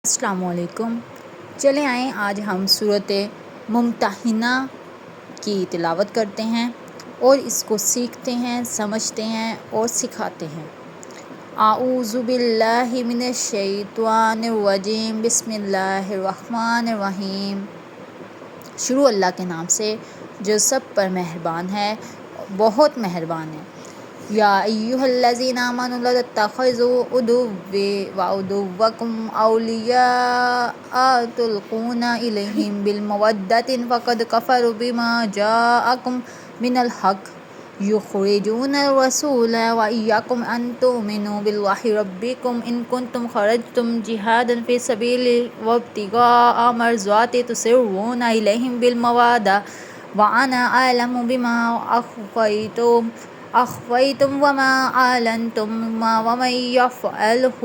السلام علیکم۔ چلیں آئیں آج ہم سورۃ ممتحنہ کی تلاوت کرتے ہیں اور اس کو سیکھتے ہیں، سمجھتے ہیں اور سکھاتے ہیں۔ اعوذ باللہ من الشیطان الرجیم، بسم اللہ الرحمن الرحیم۔ شروع اللہ کے نام سے جو سب پر مہربان ہے، بہت مہربان ہے۔ یا ایھا الذین آمنوا لا تتخذوا عدوی وعدوکم اولیاء تلقون الیہم بالمودۃ فقد کفروا بما جاءکم من الحق یخرجون الرسول وإیاکم ان تؤمنوا باللہ ربکم ان کنتم خرجتم جہادا فی سبیلی وابتغاء مرضاتی تسرون الیہم بالمودۃ وأنا أعلم بما أخفيتم وما أعلنتم ومن يفعله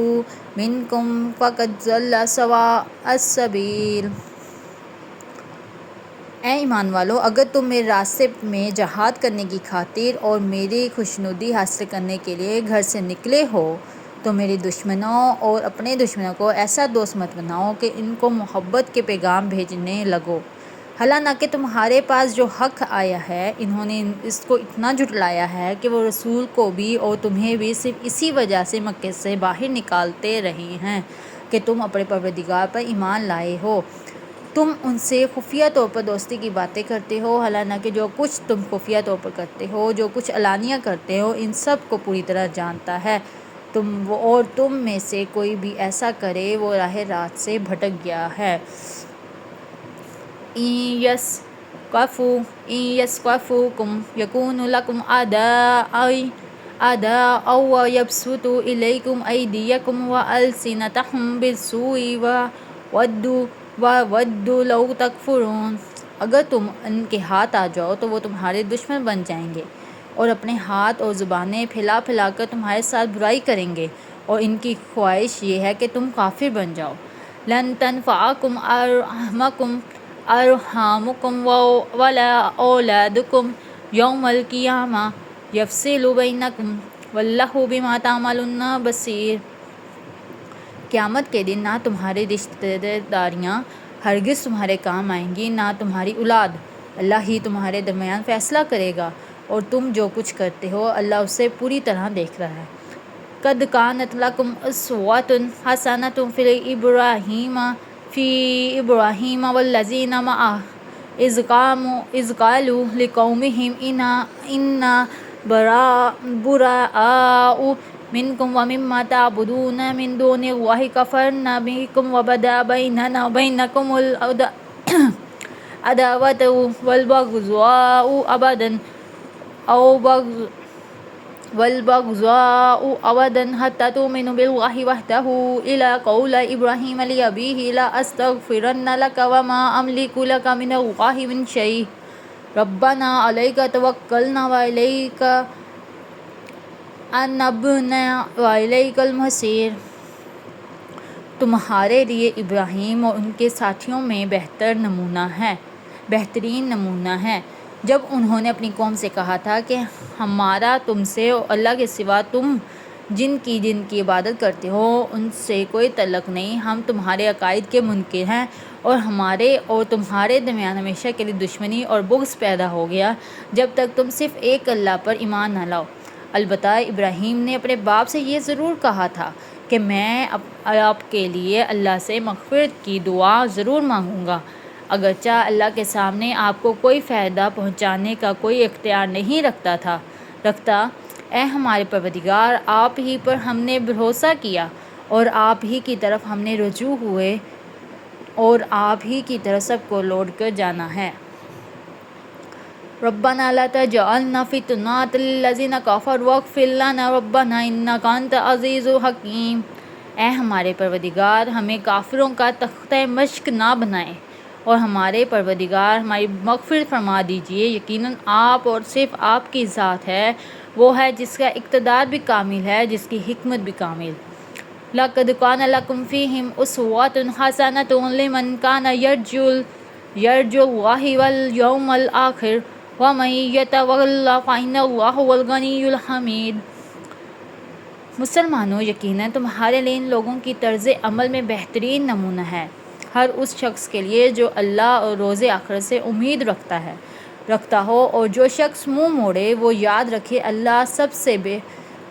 منكم فقد ضل سواء السبيل۔ اے ایمان والو، اگر تم میرے راستے میں جہاد کرنے کی خاطر اور میری خوشنودی حاصل کرنے کے لیے گھر سے نکلے ہو تو میرے دشمنوں اور اپنے دشمنوں کو ایسا دوست مت بناؤ کہ ان کو محبت کے پیغام بھیجنے لگو، حالانکہ تمہارے پاس جو حق آیا ہے انہوں نے اس کو اتنا جھٹلایا ہے کہ وہ رسول کو بھی اور تمہیں بھی صرف اسی وجہ سے مکے سے باہر نکالتے رہے ہیں کہ تم اپنے پروردگار پر ایمان لائے ہو۔ تم ان سے خفیہ طور پر دوستی کی باتیں کرتے ہو، حالانکہ جو کچھ تم خفیہ طور پر کرتے ہو، جو کچھ علانیہ کرتے ہو، ان سب کو پوری طرح جانتا ہے۔ تم میں سے کوئی بھی ایسا کرے وہ راہ راست سے بھٹک گیا ہے۔ إن يثقفوكم يكونوا لكم أعداء ويبسطوا إليكم أيديهم وألسنتهم بالسوء وودوا لو تكفرون۔ اگر تم ان کے ہاتھ آ جاؤ تو وہ تمہارے دشمن بن جائیں گے اور اپنے ہاتھ اور زبانیں پھیلا پھیلا کر تمہارے ساتھ برائی کریں گے، اور ان کی خواہش یہ ہے کہ تم کافر بن جاؤ۔ لن تنفعکم ارحامکم ولا اولادکم یوم القیامہ یفصل بینکم واللہ بما تعملون بصیر۔ قیامت کے دن نہ تمہاری رشتہ داریاں ہرگز تمہارے کام آئیں گی، نہ تمہاری اولاد، اللہ ہی تمہارے درمیان فیصلہ کرے گا، اور تم جو کچھ کرتے ہو اللہ اسے پوری طرح دیکھ رہا ہے۔ قد کانت لکم اسوۃ حسنۃ فی ابراہیم والذین معہ اذ قالوا لقومہم انا براء منکم ومما تعبدون من دون اللہ کفرنا بکم وبدا بیننا وبینکم العداوۃ والبغضاء أبدا حتى تؤمنوا بالله وحده إلا قول إبراهيم لأبيه لأستغفرن لك وما أملك لك من الله من شيء ربنا عليك توكلنا وإليك أنبنا وإليك المصير۔ تمہارے لیے ابراہیم اور ان کے ساتھیوں میں بہترین نمونہ ہے، جب انہوں نے اپنی قوم سے کہا تھا کہ ہمارا تم سے اور اللہ کے سوا تم جن کی عبادت کرتے ہو ان سے کوئی تعلق نہیں، ہم تمہارے عقائد کے منکر ہیں اور ہمارے اور تمہارے درمیان ہمیشہ کے لیے دشمنی اور بغض پیدا ہو گیا جب تک تم صرف ایک اللہ پر ایمان نہ لاؤ۔ البتہ ابراہیم نے اپنے باپ سے یہ ضرور کہا تھا کہ میں آپ کے لیے اللہ سے مغفرت کی دعا ضرور مانگوں گا، اگرچہ اللہ کے سامنے آپ کو کوئی فائدہ پہنچانے کا کوئی اختیار نہیں رکھتا۔ اے ہمارے پروردگار، آپ ہی پر ہم نے بھروسہ کیا اور آپ ہی کی طرف ہم نے رجوع ہوئے اور آپ ہی کی طرف سب کو لوٹ کر جانا ہے۔ ربنا لا تجعلنا فتنة للذین کفروا واغفر لنا ربنا انک انت العزیز الحکیم۔ اے ہمارے پروردگار، ہمیں کافروں کا تختہ مشق نہ بنائے، اور ہمارے پروردگار ہماری مغفرت فرما دیجیے، یقیناً آپ اور صرف آپ کی ذات ہے، وہ ہے جس کا اقتدار بھی کامل ہے، جس کی حکمت بھی کامل۔ لقد کان لکم فیہم اسوۃ حسنۃ لمن کان یرجو اللہ والیوم الآخر ومن یتول فإن اللہ هو الغنی الحمید۔ مسلمانوں، یقیناً تمہارے لیے ان لوگوں کی طرز عمل میں بہترین نمونہ ہے، ہر اس شخص کے لیے جو اللہ اور روز آخر سے امید رکھتا ہو، اور جو شخص منہ موڑے وہ یاد رکھے اللہ سب سے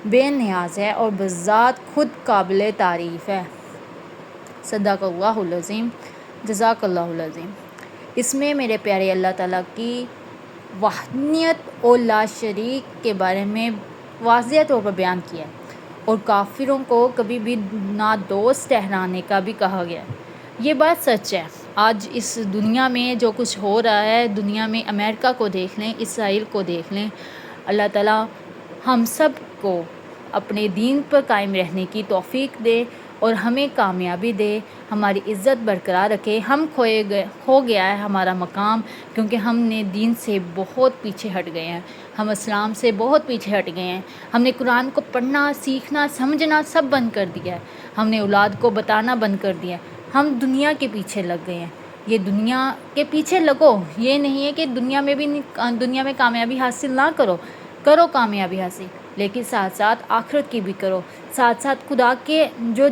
بے نیاز ہے اور بذات خود قابل تعریف ہے۔ صدق اللہ العظیم، جزاک اللہ العظیم۔ اس میں میرے پیارے اللہ تعالیٰ کی وحدانیت اور لا شریک کے بارے میں واضح طور پر بیان کیا ہے، اور کافروں کو کبھی بھی نادوست ٹھہرانے کا بھی کہا گیا ہے۔ یہ بات سچ ہے۔ آج اس دنیا میں جو کچھ ہو رہا ہے، دنیا میں امریکہ کو دیکھ لیں، اسرائیل کو دیکھ لیں، اللہ تعالیٰ ہم سب کو اپنے دین پر قائم رہنے کی توفیق دے اور ہمیں کامیابی دے، ہماری عزت برقرار رکھے۔ ہم کھو گیا ہے ہمارا مقام، کیونکہ ہم نے دین سے بہت پیچھے ہٹ گئے ہیں، ہم اسلام سے بہت پیچھے ہٹ گئے ہیں۔ ہم نے قرآن کو پڑھنا، سیکھنا، سمجھنا سب بند کر دیا ہے، ہم نے اولاد کو بتانا بند کر دیا ہے، ہم دنیا کے پیچھے لگ گئے ہیں۔ یہ دنیا کے پیچھے لگو، یہ نہیں ہے کہ دنیا میں کامیابی حاصل نہ کرو کامیابی حاصل، لیکن ساتھ ساتھ آخرت کی بھی کرو، ساتھ ساتھ خدا کے جو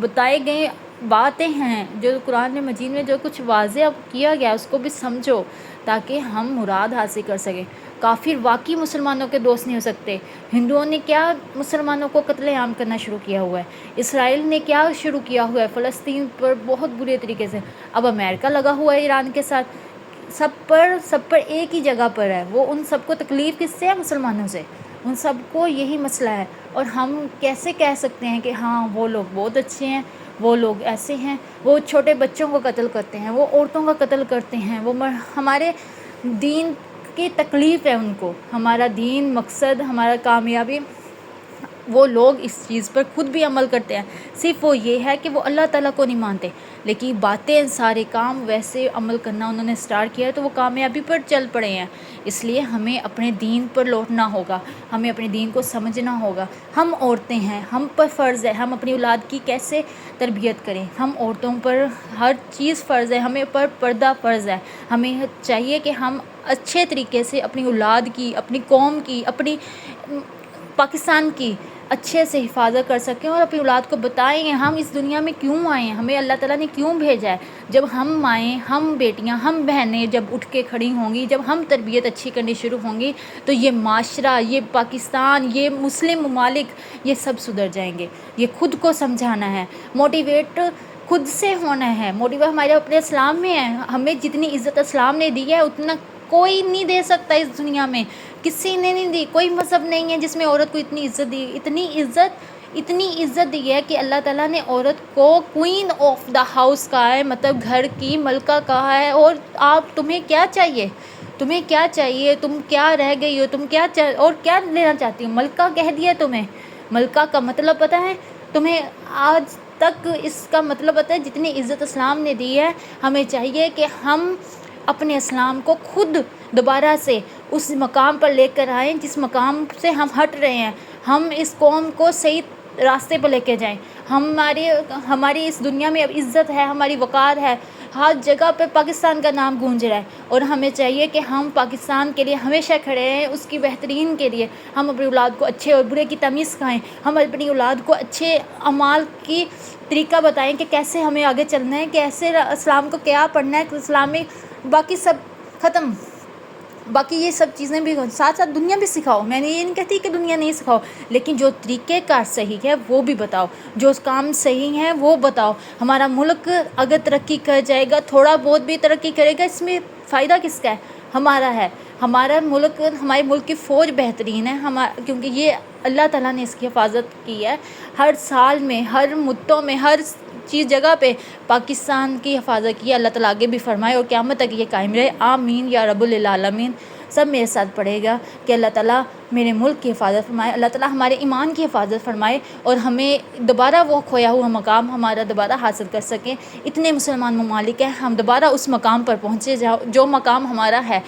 بتائے گئے باتیں ہیں، جو قرآن مجید میں جو کچھ واضح کیا گیا اس کو بھی سمجھو، تاکہ ہم مراد حاصل کر سکیں۔ کافر واقعی مسلمانوں کے دوست نہیں ہو سکتے۔ ہندوؤں نے کیا مسلمانوں کو قتل عام کرنا شروع کیا ہوا ہے، اسرائیل نے کیا شروع کیا ہوا ہے فلسطین پر بہت برے طریقے سے، اب امریکہ لگا ہوا ہے ایران کے ساتھ، سب پر ایک ہی جگہ پر ہے، وہ ان سب کو تکلیف کس سے ہے؟ مسلمانوں سے، ان سب کو یہی مسئلہ ہے۔ اور ہم کیسے کہہ سکتے ہیں کہ ہاں وہ لوگ بہت اچھے ہیں، وہ لوگ ایسے ہیں، وہ چھوٹے بچوں کو قتل کرتے ہیں، وہ عورتوں کا قتل کرتے ہیں، وہ ہمارے دین کی تکلیف ہے ان کو، ہمارا دین، مقصد، ہمارا کامیابی، وہ لوگ اس چیز پر خود بھی عمل کرتے ہیں، صرف وہ یہ ہے کہ وہ اللہ تعالیٰ کو نہیں مانتے، لیکن باتیں سارے کام ویسے عمل کرنا انہوں نے سٹارٹ کیا ہے تو وہ کامیابی پر چل پڑے ہیں۔ اس لیے ہمیں اپنے دین پر لوٹنا ہوگا، ہمیں اپنے دین کو سمجھنا ہوگا۔ ہم عورتیں ہیں، ہم پر فرض ہے ہم اپنی اولاد کی کیسے تربیت کریں، ہم عورتوں پر ہر چیز فرض ہے، ہمیں پر پردہ فرض ہے، ہمیں چاہیے کہ ہم اچھے طریقے سے اپنی اولاد کی، اپنی قوم کی، اپنی پاکستان کی اچھے سے حفاظت کر سکیں، اور اپنی اولاد کو بتائیں ہم اس دنیا میں کیوں آئے ہیں، ہمیں اللہ تعالیٰ نے کیوں بھیجا ہے۔ جب ہم مائیں، ہم بیٹیاں، ہم بہنیں جب اٹھ کے کھڑی ہوں گی، جب ہم تربیت اچھی کرنی شروع ہوں گی، تو یہ معاشرہ، یہ پاکستان، یہ مسلم ممالک، یہ سب سدھر جائیں گے۔ یہ خود کو سمجھانا ہے، موٹیویٹ خود سے ہونا ہے، موٹیویٹ ہمارے اپنے اسلام میں ہے، ہمیں جتنی عزت اسلام نے دی ہے اتنا کوئی نہیں دے سکتا اس دنیا میں، کسی نے نہیں دی، کوئی مذہب نہیں ہے جس میں عورت کو اتنی عزت دی، اتنی عزت دی ہے کہ اللہ تعالیٰ نے عورت کو کوئین آف دا ہاؤس کہا ہے، مطلب گھر کی ملکہ کہا ہے۔ اور تمہیں کیا چاہیے، تم کیا رہ گئی ہو، تم کیا اور کیا لینا چاہتی ہو؟ ملکہ کہہ دیا تمہیں، ملکہ کا مطلب پتہ ہے تمہیں؟ آج تک اس کا مطلب پتہ ہے؟ جتنی عزت اسلام نے دی ہے، ہمیں چاہیے کہ ہم اپنے اسلام کو خود دوبارہ سے اس مقام پر لے کر آئیں جس مقام سے ہم ہٹ رہے ہیں، ہم اس قوم کو صحیح راستے پر لے کے جائیں۔ ہماری اس دنیا میں اب عزت ہے، ہماری وقار ہے، ہر جگہ پہ پاکستان کا نام گونج رہا ہے، اور ہمیں چاہیے کہ ہم پاکستان کے لیے ہمیشہ کھڑے ہیں، اس کی بہترین کے لیے۔ ہم اپنی اولاد کو اچھے اور برے کی تمیز سکھائیں، ہم اپنی اولاد کو اچھے اعمال کی طریقہ بتائیں کہ کیسے ہمیں آگے چلنا ہے، کیسے اسلام کو کیا پڑھنا ہے، اسلامی باقی سب ختم، باقی یہ سب چیزیں بھی ساتھ ساتھ دنیا بھی سکھاؤ۔ میں نے یہ نہیں کہتی کہ دنیا نہیں سکھاؤ، لیکن جو طریقہ کار صحیح ہے وہ بھی بتاؤ، جو کام صحیح ہے وہ بتاؤ۔ ہمارا ملک اگر ترقی کر جائے گا، تھوڑا بہت بھی ترقی کرے گا، اس میں فائدہ کس کا ہے؟ ہمارا ہے۔ ہمارے ملک کی فوج بہترین ہے، کیونکہ یہ اللہ تعالیٰ نے اس کی حفاظت کی ہے، ہر سال میں، ہر مدتوں میں، ہر چیز جگہ پہ پاکستان کی حفاظت کی ہے۔ اللہ تعالیٰ آگے بھی فرمائے اور قیامت تک یہ قائم رہے، آمین یا رب العالمین۔ سب میرے ساتھ پڑھے گا کہ اللہ تعالیٰ میرے ملک کی حفاظت فرمائے، اللہ تعالیٰ ہمارے ایمان کی حفاظت فرمائے، اور ہمیں دوبارہ وہ کھویا ہوا مقام ہمارا دوبارہ حاصل کر سکیں۔ اتنے مسلمان ممالک ہیں، ہم دوبارہ اس مقام پر پہنچے جو مقام ہمارا ہے،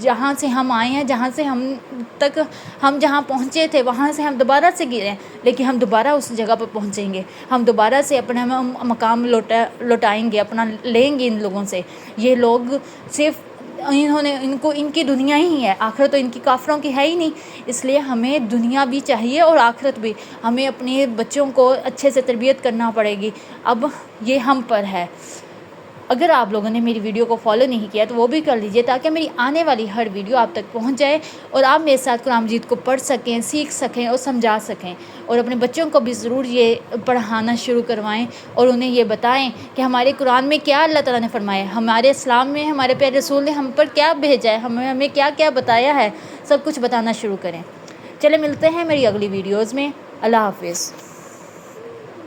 جہاں سے ہم آئے ہیں، جہاں سے ہم جہاں پہنچے تھے وہاں سے ہم دوبارہ سے گرے ہیں، لیکن ہم دوبارہ اس جگہ پر پہنچیں گے، ہم دوبارہ سے اپنا مقام لوٹائیں گے، اپنا لیں گے ان لوگوں سے۔ یہ لوگ صرف ان کی دنیا ہی ہے، آخرت تو ان کی کافروں کی ہے ہی نہیں، اس لیے ہمیں دنیا بھی چاہیے اور آخرت بھی. ہمیں اپنے بچوں کو اچھے سے تربیت کرنا پڑے گی، اب یہ ہم پر ہے. اگر آپ لوگوں نے میری ویڈیو کو فالو نہیں کیا تو وہ بھی کر لیجئے، تاکہ میری آنے والی ہر ویڈیو آپ تک پہنچ جائے اور آپ میرے ساتھ قرآن مجید کو پڑھ سکیں، سیکھ سکیں اور سمجھا سکیں. اور اپنے بچوں کو بھی ضرور یہ پڑھانا شروع کروائیں اور انہیں یہ بتائیں کہ ہمارے قرآن میں کیا اللہ تعالیٰ نے فرمایا ہے، ہمارے اسلام میں ہمارے پیارے رسول نے ہم پر کیا بھیجا ہے، ہمیں کیا کیا بتایا ہے، سب کچھ بتانا شروع کریں. چلے ملتے ہیں میری اگلی ویڈیوز میں. اللہ حافظ.